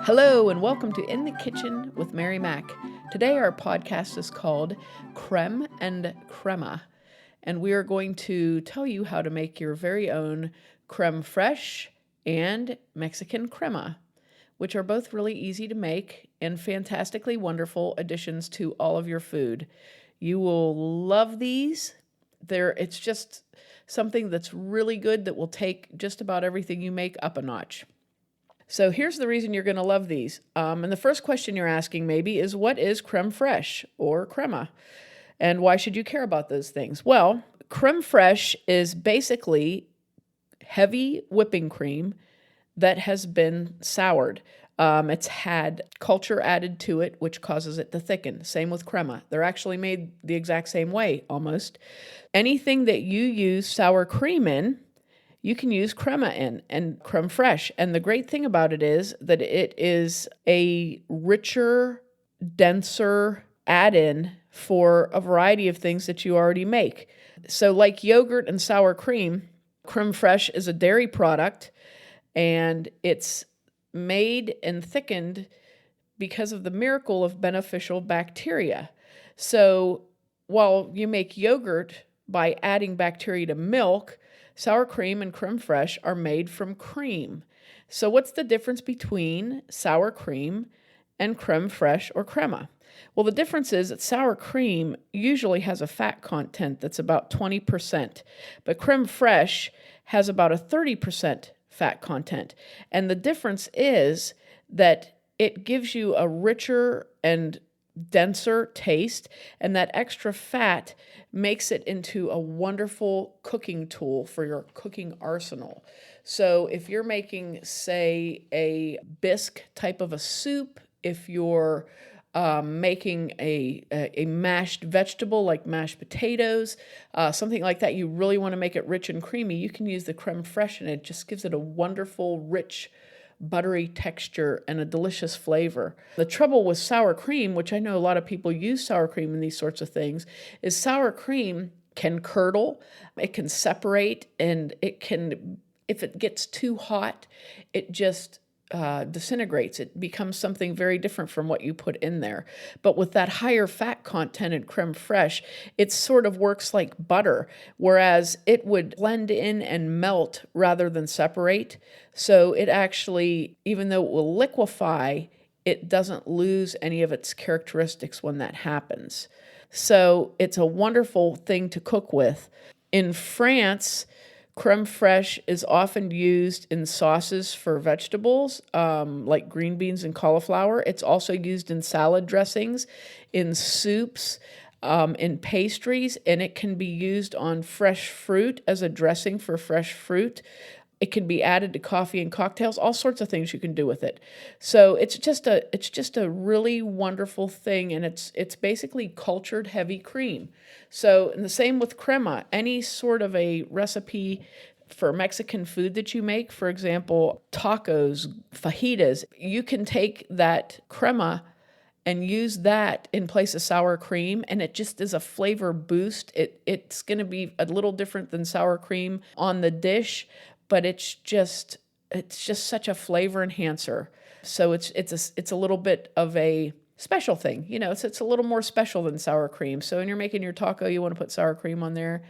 Hello and welcome to In the Kitchen with Mary Mac. Today our podcast is called Créme and Crema, and we are going to tell you how to make your very own Créme Fraîche and Mexican Crema, which are both really easy to make and fantastically wonderful additions to all of your food. You will love these. It's just something that's really good that will take just about everything you make up a notch. So here's the reason you're going to love these. And the first question you're asking maybe is, what is crème fraîche or crema? And why should you care about those things? Well, crème fraîche is basically heavy whipping cream that has been soured. It's had culture added to it, which causes it to thicken. Same with crema. They're actually made the exact same way, almost. Anything that you use sour cream in, you can use crema in and crème fraîche. And the great thing about it is that it is a richer, denser add-in for a variety of things that you already make. So like yogurt and sour cream, crème fraîche is a dairy product, and it's made and thickened because of the miracle of beneficial bacteria. So while you make yogurt by adding bacteria to milk, sour cream and crème fraîche are made from cream. So what's the difference between sour cream and crème fraîche or crema? Well, the difference is that sour cream usually has a fat content that's about 20%, but crème fraîche has about a 30% fat content. And the difference is that it gives you a richer and denser taste, and that extra fat makes it into a wonderful cooking tool for your cooking arsenal. So if you're making, say, a bisque type of a soup, if you're making a mashed vegetable like mashed potatoes, something like that, you really want to make it rich and creamy, you can use the crème fraîche, and it just gives it a wonderful, rich, buttery texture and a delicious flavor. The trouble with sour cream, which I know a lot of people use sour cream in these sorts of things, is sour cream can curdle, it can separate, and it can, if it gets too hot, it just disintegrates. It becomes something very different from what you put in there. But with that higher fat content in crème fraîche, it sort of works like butter, whereas it would blend in and melt rather than separate. So it actually, even though it will liquefy, it doesn't lose any of its characteristics when that happens. So it's a wonderful thing to cook with. In France, crème fraîche is often used in sauces for vegetables, like green beans and cauliflower. It's also used in salad dressings, in soups, in pastries, and it can be used on fresh fruit as a dressing for fresh fruit. It can be added to coffee and cocktails, all sorts of things you can do with it. So it's just a really wonderful thing, and it's basically cultured heavy cream. So, and the same with crema. Any sort of a recipe for Mexican food that you make, for example, tacos, fajitas, you can take that crema and use that in place of sour cream, and it just is a flavor boost. It's going to be a little different than sour cream on the dish, but it's just such a flavor enhancer. So it's a little bit of a special thing. You know, it's a little more special than sour cream. So when you're making your taco, you want to put sour cream on there.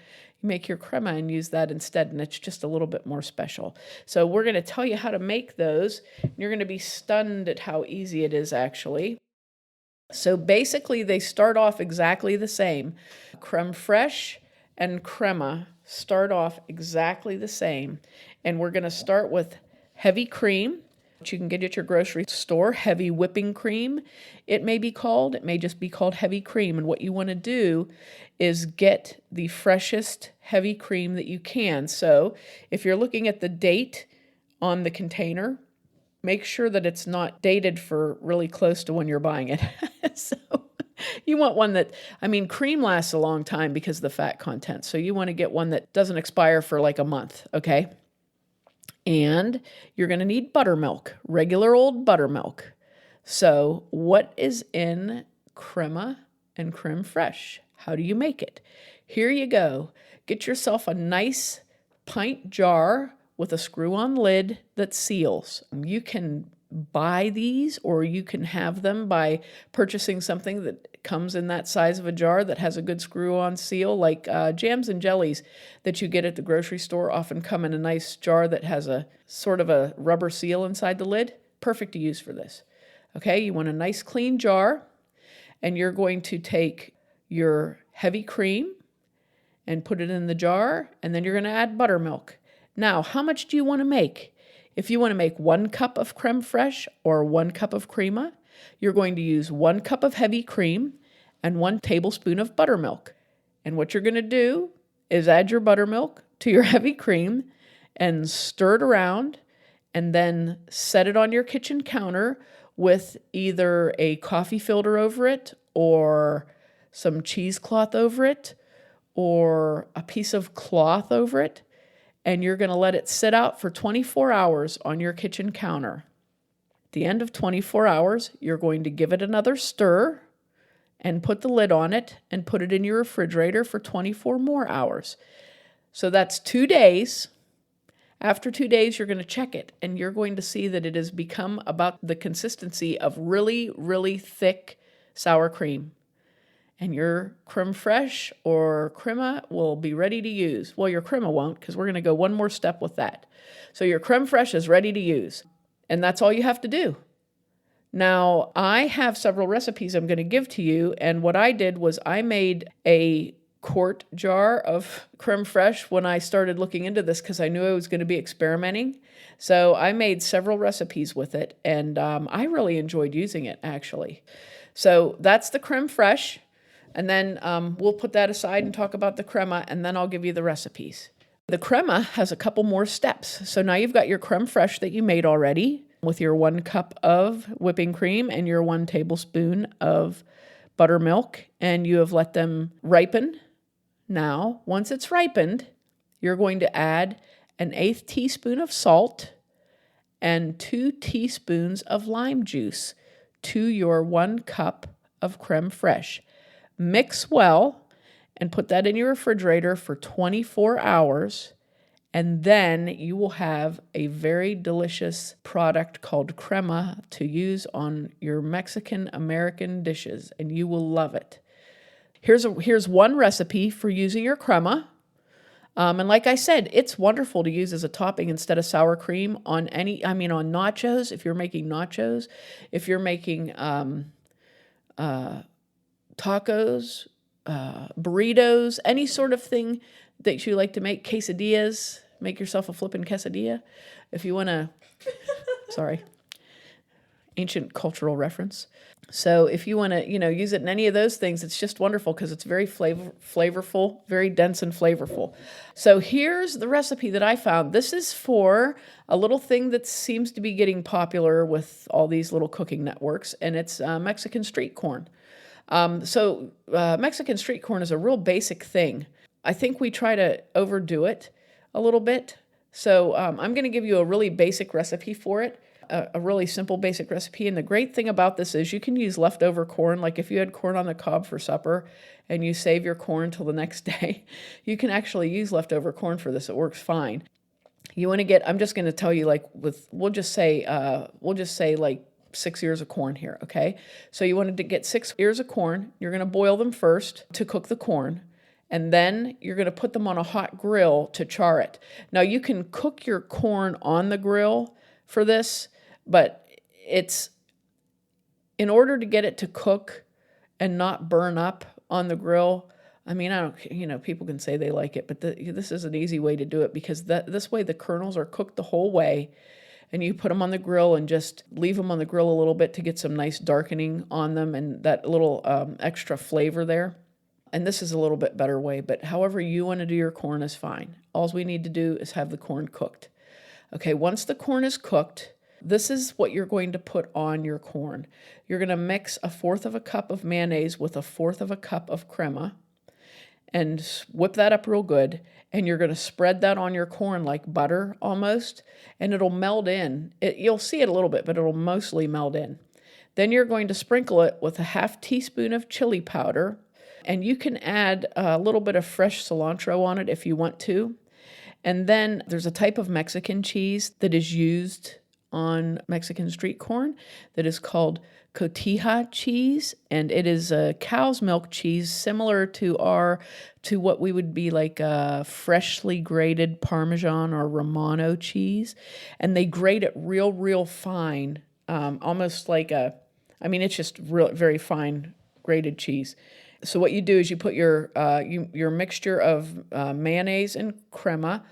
You make your crema and use that instead, and it's just a little bit more special. So we're going to tell you how to make those. You're going to be stunned at how easy it is, actually. So basically, they start off exactly the same. Crème fraîche and crema start off exactly the same. And we're going to start with heavy cream, which you can get at your grocery store, heavy whipping cream, it may be called. It may just be called heavy cream. And what you want to do is get the freshest heavy cream that you can. So if you're looking at the date on the container, make sure that it's not dated for really close to when you're buying it. So you want one that, cream lasts a long time because of the fat content. So you want to get one that doesn't expire for like a month, okay? And you're going to need buttermilk, regular old buttermilk. So what is in crema and crème fraîche? How do you make it? Here you go. Get yourself a nice pint jar with a screw-on lid that seals. You can buy these, or you can have them by purchasing something that comes in that size of a jar that has a good screw-on seal, like jams and jellies that you get at the grocery store often come in a nice jar that has a sort of a rubber seal inside the lid. Perfect to use for this. Okay, you want a nice clean jar, and you're going to take your heavy cream and put it in the jar, and then you're going to add buttermilk. Now, how much do you want to make? If you want to make 1 cup of creme fraiche or 1 cup of crema, you're going to use 1 cup of heavy cream and 1 tablespoon of buttermilk. And what you're going to do is add your buttermilk to your heavy cream and stir it around, and then set it on your kitchen counter with either a coffee filter over it or some cheesecloth over it or a piece of cloth over it. And you're going to let it sit out for 24 hours on your kitchen counter. At the end of 24 hours, you're going to give it another stir and put the lid on it and put it in your refrigerator for 24 more hours. So that's 2 days. After 2 days, you're going to check it, and you're going to see that it has become about the consistency of really, really thick sour cream. And your creme fraiche or crema will be ready to use. Well, your crema won't, because we're going to go one more step with that. So your creme fraiche is ready to use, and that's all you have to do. Now, I have several recipes I'm going to give to you, and what I did was I made a quart jar of creme fraiche when I started looking into this, because I knew I was going to be experimenting. So I made several recipes with it, and I really enjoyed using it, actually. So that's the creme fraiche. And then we'll put that aside and talk about the crema, and then I'll give you the recipes. The crema has a couple more steps. So now you've got your creme fraiche that you made already with your 1 cup of whipping cream and your 1 tablespoon of buttermilk, and you have let them ripen. Now, once it's ripened, you're going to add an 1/8 teaspoon of salt and 2 teaspoons of lime juice to your 1 cup of creme fraiche. Mix well and put that in your refrigerator for 24 hours, and then you will have a very delicious product called crema to use on your Mexican-American dishes, and you will love it. Here's one recipe for using your crema. And like I said, it's wonderful to use as a topping instead of sour cream on on nachos, if you're making nachos, if you're making tacos, burritos, any sort of thing that you like to make, quesadillas, make yourself a flippin' quesadilla. If you want to, sorry, ancient cultural reference. So if you want to, use it in any of those things, it's just wonderful because it's very flavorful, very dense and flavorful. So here's the recipe that I found. This is for a little thing that seems to be getting popular with all these little cooking networks, and it's Mexican street corn. Mexican street corn is a real basic thing. I think we try to overdo it a little bit. So I'm going to give you a really basic recipe for it. A really simple basic recipe. And the great thing about this is you can use leftover corn. Like if you had corn on the cob for supper and you save your corn till the next day, you can actually use leftover corn for this. It works fine. You want to get, I'm just going to tell you we'll just say like 6 ears of corn here. Okay. So you wanted to get 6 ears of corn. You're going to boil them first to cook the corn. And then you're going to put them on a hot grill to char it. Now you can cook your corn on the grill for this, but it's in order to get it to cook and not burn up on the grill. People can say they like it, but this is an easy way to do it because this way the kernels are cooked the whole way, and you put them on the grill and just leave them on the grill a little bit to get some nice darkening on them and that little extra flavor there. And this is a little bit better way, but however you want to do your corn is fine. All we need to do is have the corn cooked. Okay, once the corn is cooked, this is what you're going to put on your corn. You're going to mix 1/4 cup of mayonnaise with 1/4 cup of crema and whip that up real good. And you're going to spread that on your corn like butter almost, and it'll meld in. You'll see it a little bit, but it'll mostly meld in. Then you're going to sprinkle it with 1/2 teaspoon of chili powder, and you can add a little bit of fresh cilantro on it if you want to. And then there's a type of Mexican cheese that is used on Mexican street corn that is called cotija cheese, and it is a cow's milk cheese similar to what we would be like a freshly grated Parmesan or Romano cheese, and they grate it real fine, almost like it's just real very fine grated cheese. So what you do is you put your mixture of mayonnaise and crema.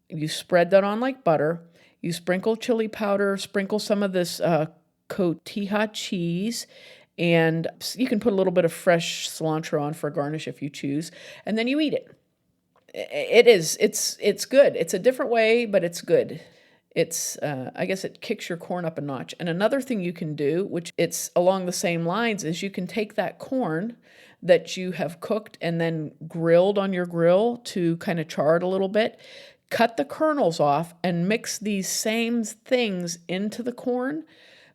You spread that on like butter. You sprinkle chili powder, sprinkle some of this cotija cheese, and you can put a little bit of fresh cilantro on for garnish if you choose, and then you eat it. It's good. It's a different way, but it's good. It's, I guess it kicks your corn up a notch. And another thing you can do, which it's along the same lines, is you can take that corn that you have cooked and then grilled on your grill to kind of char it a little bit, cut the kernels off and mix these same things into the corn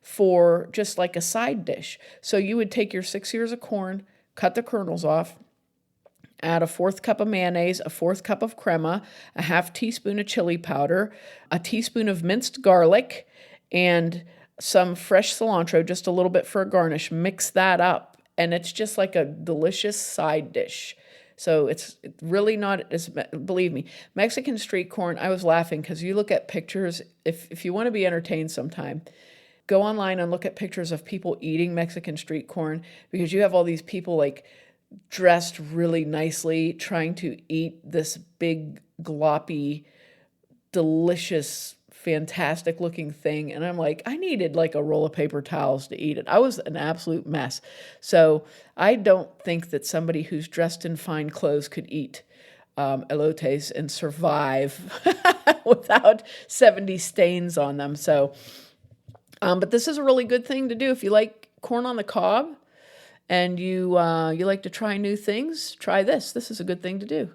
for just like a side dish. So you would take your 6 ears of corn, cut the kernels off, add a 1/4 cup of mayonnaise, a 1/4 cup of crema, a 1/2 teaspoon of chili powder, a teaspoon of minced garlic, and some fresh cilantro, just a little bit for a garnish. Mix that up, and it's just like a delicious side dish. So it's really not, believe me, Mexican street corn, I was laughing because you look at pictures, if you want to be entertained sometime, go online and look at pictures of people eating Mexican street corn, because you have all these people like dressed really nicely trying to eat this big, gloppy, delicious, fantastic looking thing. And I'm like, I needed like a roll of paper towels to eat it. I was an absolute mess. So I don't think that somebody who's dressed in fine clothes could eat elotes and survive without 70 stains on them. So, but this is a really good thing to do if you like corn on the cob and you like to try new things. Try this. This is a good thing to do.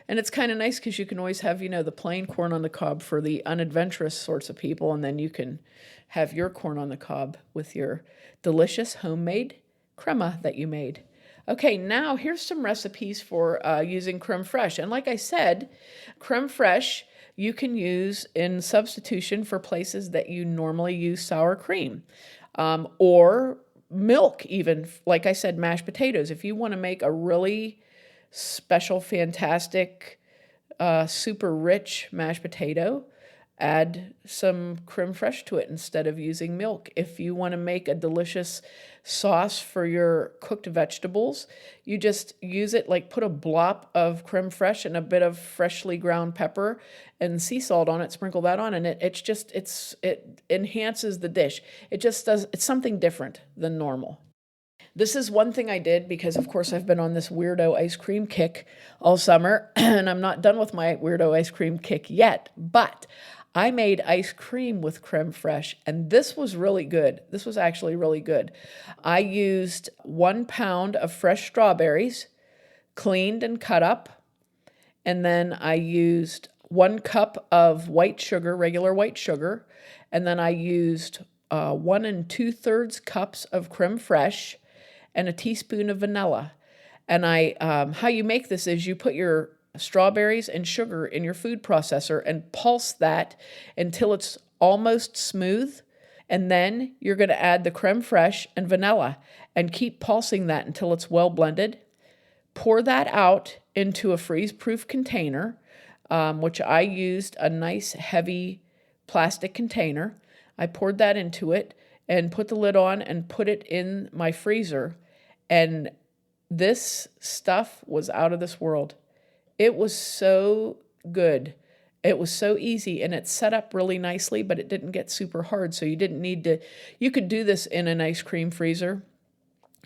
And it's kind of nice because you can always have, the plain corn on the cob for the unadventurous sorts of people, and then you can have your corn on the cob with your delicious homemade crema that you made. Okay, now here's some recipes for using creme fraiche. And like I said, creme fraiche you can use in substitution for places that you normally use sour cream, or milk even. Like I said, mashed potatoes. If you want to make a really special, fantastic, super rich mashed potato, add some creme fraiche to it instead of using milk. If you want to make a delicious sauce for your cooked vegetables, you just use it, like put a blop of creme fraiche and a bit of freshly ground pepper and sea salt on it, sprinkle that on, and it enhances the dish. It's something different than normal. This is one thing I did because, of course, I've been on this weirdo ice cream kick all summer, and I'm not done with my weirdo ice cream kick yet, but I made ice cream with creme fraiche, and this was really good. This was actually really good. I used 1 pound of fresh strawberries, cleaned and cut up, and then I used 1 cup of white sugar, regular white sugar, and then I used 1 2/3 cups of creme fraiche, and a teaspoon of vanilla. And how you make this is you put your strawberries and sugar in your food processor and pulse that until it's almost smooth. And then you're going to add the creme fraiche and vanilla and keep pulsing that until it's well blended. Pour that out into a freeze-proof container, which I used a nice heavy plastic container. I poured that into it and put the lid on and put it in my freezer. And this stuff was out of this world. It was so good. It was so easy, and it set up really nicely, but it didn't get super hard. So you didn't need to, you could do this in an ice cream freezer,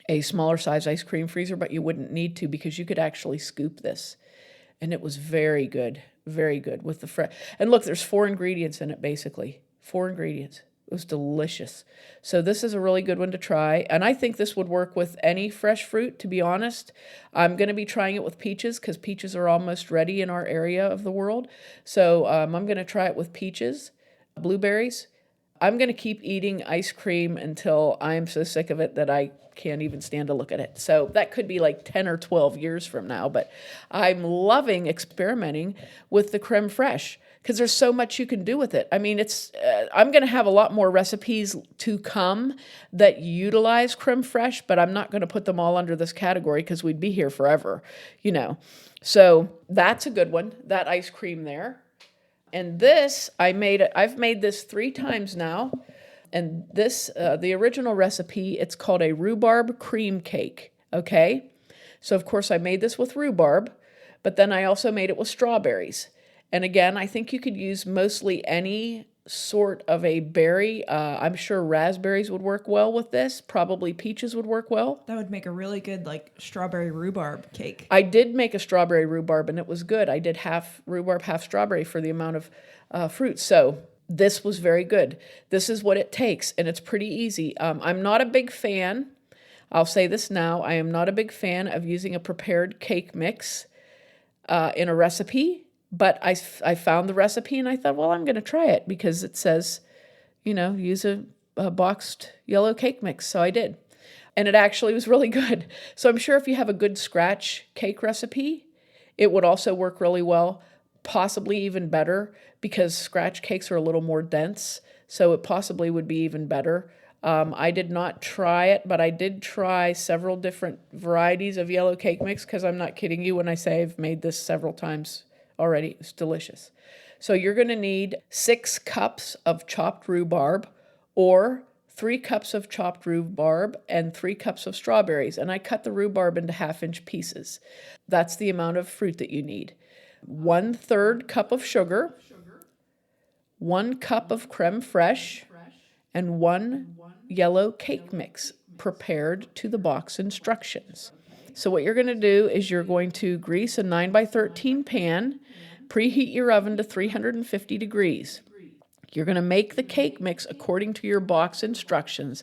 a smaller size ice cream freezer, but you wouldn't need to because you could actually scoop this. And it was very good with the fresh. And look, there's 4 ingredients in it, basically. 4 ingredients. It was delicious. So this is a really good one to try. And I think this would work with any fresh fruit, to be honest. I'm going to be trying it with peaches because peaches are almost ready in our area of the world. So I'm going to try it with peaches, blueberries. I'm going to keep eating ice cream until I'm so sick of it that I can't even stand to look at it. So that could be like 10 or 12 years from now. But I'm loving experimenting with the creme fraiche because there's so much you can do with it. I mean, I'm going to have a lot more recipes to come that utilize creme fraiche, but I'm not going to put them all under this category because we'd be here forever, you know. So that's a good one, that ice cream there. And this, I've made this 3 times now. And this, the original recipe, it's called a rhubarb cream cake, okay? So, of course, I made this with rhubarb, but then I also made it with strawberries. And again, I think you could use mostly any sort of a berry. I'm sure raspberries would work well with this. Probably peaches would work well. That would make a really good, like, strawberry rhubarb cake. I did make a strawberry rhubarb, and it was good. I did half rhubarb, half strawberry for the amount of fruit. So this was very good. This is what it takes, and it's pretty easy. I'm not a big fan. I'll say this now. I am not a big fan of using a prepared cake mix in a recipe. But I found the recipe and I thought, well, I'm going to try it because it says, use a boxed yellow cake mix. So I did. And it actually was really good. So I'm sure if you have a good scratch cake recipe, it would also work really well, possibly even better because scratch cakes are a little more dense. So it possibly would be even better. I did not try it, but I did try several different varieties of yellow cake mix because I'm not kidding you when I say I've made this several times already. It's delicious. So you're going to need 6 cups of chopped rhubarb or 3 cups of chopped rhubarb and 3 cups of strawberries. And I cut the rhubarb into 1/2-inch pieces. That's the amount of fruit that you need. 1/3 cup of sugar, 1 cup of creme fraiche, and 1 yellow cake mix prepared to the box instructions. So what you're going to do is you're going to grease a 9x13 pan, preheat your oven to 350 degrees. You're going to make the cake mix according to your box instructions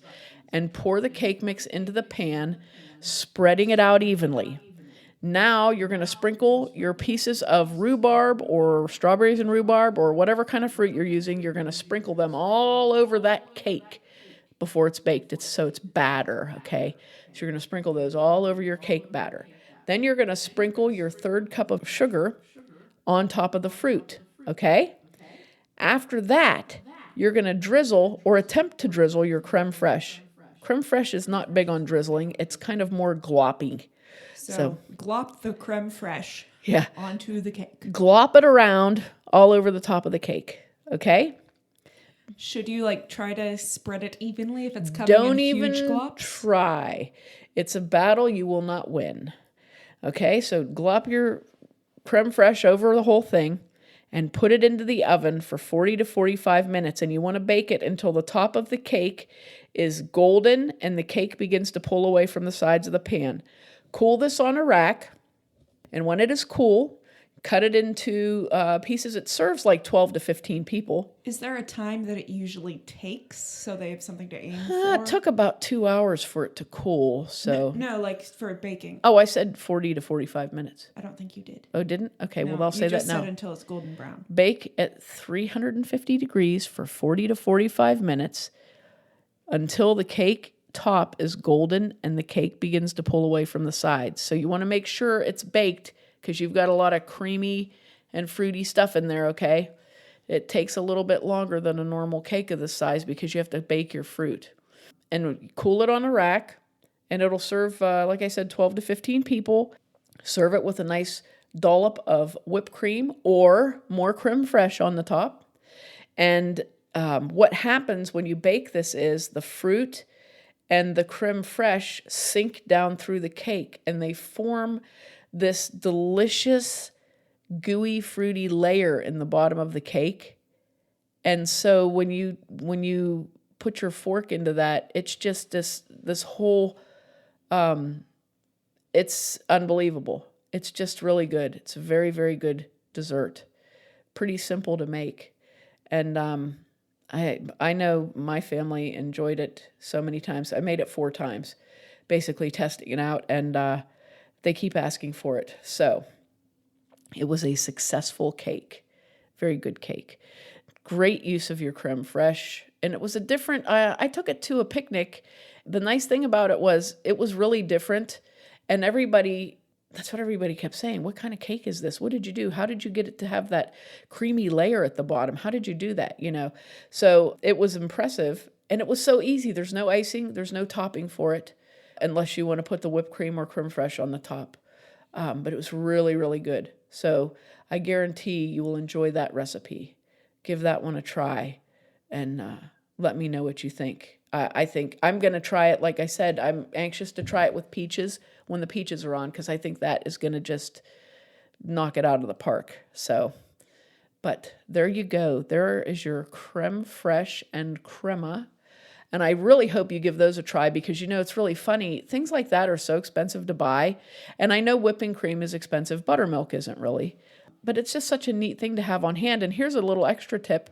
and pour the cake mix into the pan, spreading it out evenly. Now you're going to sprinkle your pieces of rhubarb or strawberries and rhubarb or whatever kind of fruit you're using. You're going to sprinkle them all over that cake before it's baked. So it's batter, okay? So you're going to sprinkle those all over your cake batter. Then you're going to sprinkle your 1/3 cup of sugar on top of the fruit, okay? After that, you're going to drizzle or attempt to drizzle your creme fraiche. Creme fraiche is not big on drizzling. It's kind of more gloppy. So glop the creme fraiche onto the cake. Glop it around all over the top of the cake, okay? Should you try to spread it evenly if it's coming in huge glops? Don't even try. It's a battle you will not win. Okay, so glop your creme fraiche over the whole thing and put it into the oven for 40 to 45 minutes. And you want to bake it until the top of the cake is golden and the cake begins to pull away from the sides of the pan. Cool this on a rack. And when it is cool, cut it into pieces. It serves like 12 to 15 people. Is there a time that it usually takes so they have something to aim for? It took about 2 hours for it to cool. So No, like for baking. Oh, I said 40 to 45 minutes. I don't think you did. Oh, didn't? Okay, No, well, I'll say that now. You just said until it's golden brown. Bake at 350 degrees for 40 to 45 minutes until the cake top is golden and the cake begins to pull away from the sides. So you want to make sure it's baked because you've got a lot of creamy and fruity stuff in there, okay? It takes a little bit longer than a normal cake of this size because you have to bake your fruit. And cool it on a rack, and it'll serve, like I said, 12 to 15 people. Serve it with a nice dollop of whipped cream or more creme fraiche on the top. And what happens when you bake this is the fruit and the creme fraiche sink down through the cake, and they form this delicious, gooey, fruity layer in the bottom of the cake. And so when you put your fork into that, it's just this whole, it's unbelievable. It's just really good. It's a very, very good dessert. Pretty simple to make. And I know my family enjoyed it so many times. I made it 4 times, basically testing it out, and they keep asking for it. So it was a successful cake. Very good cake. Great use of your creme fraiche. And it was a different, I took it to a picnic. The nice thing about it was really different. And everybody that's what everybody kept saying. What kind of cake is this? What did you do? How did you get it to have that creamy layer at the bottom? How did you do that? So it was impressive, and it was so easy. There's no icing. There's no topping for it unless you want to put the whipped cream or creme fraiche on the top. But it was really, really good. So I guarantee you will enjoy that recipe. Give that one a try and let me know what you think. I think I'm going to try it. Like I said, I'm anxious to try it with peaches when the peaches are on, because I think that is going to just knock it out of the park. So, but there you go. There is your Créme Fraîche and Crema. And I really hope you give those a try, because, it's really funny. Things like that are so expensive to buy. And I know whipping cream is expensive. Buttermilk isn't really. But it's just such a neat thing to have on hand. And here's a little extra tip.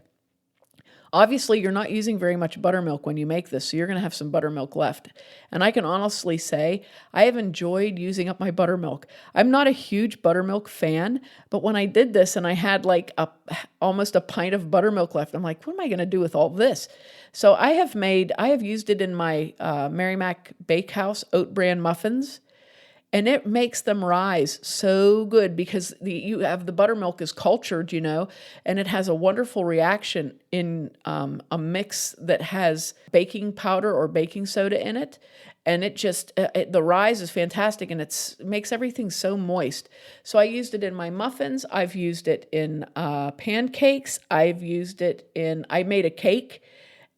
Obviously, you're not using very much buttermilk when you make this, so you're going to have some buttermilk left. And I can honestly say I have enjoyed using up my buttermilk. I'm not a huge buttermilk fan, but when I did this and I had like almost a pint of buttermilk left, I'm like, what am I going to do with all this? So I have used it in my Mary Mac Bakehouse oat bran muffins. And it makes them rise so good, because the buttermilk is cultured, and it has a wonderful reaction in a mix that has baking powder or baking soda in it. And it just, the rise is fantastic, and it makes everything so moist. So I used it in my muffins. I've used it in pancakes. I made a cake,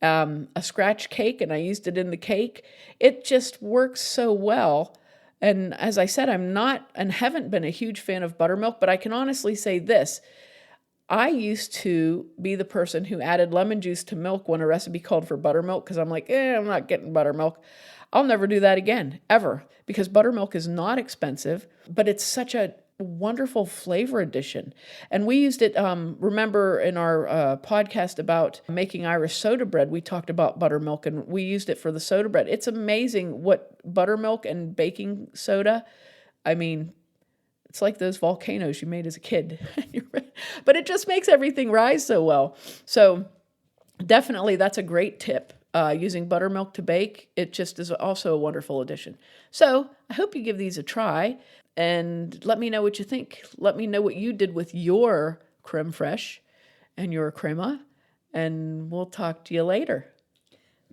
a scratch cake, and I used it in the cake. It just works so well. And as I said, I'm not and haven't been a huge fan of buttermilk, but I can honestly say this. I used to be the person who added lemon juice to milk when a recipe called for buttermilk, because I'm like, I'm not getting buttermilk. I'll never do that again, ever, because buttermilk is not expensive, but it's such a wonderful flavor addition. And we used it, remember in our podcast about making Irish soda bread, we talked about buttermilk, and we used it for the soda bread. It's amazing what buttermilk and baking soda, it's like those volcanoes you made as a kid. But it just makes everything rise so well. So definitely that's a great tip. Using buttermilk to bake, it just is also a wonderful addition. So I hope you give these a try. And let me know what you think. Let me know what you did with your creme fraiche and your crema, and we'll talk to you later.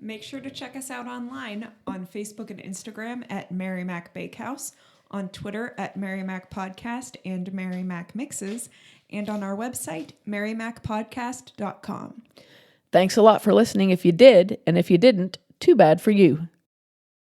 Make sure to check us out online on Facebook and Instagram at Mary Mac Bakehouse, on Twitter at Mary Mac Podcast and Mary Mac Mixes, and on our website, marymacpodcast.com. Thanks a lot for listening if you did, and if you didn't, too bad for you.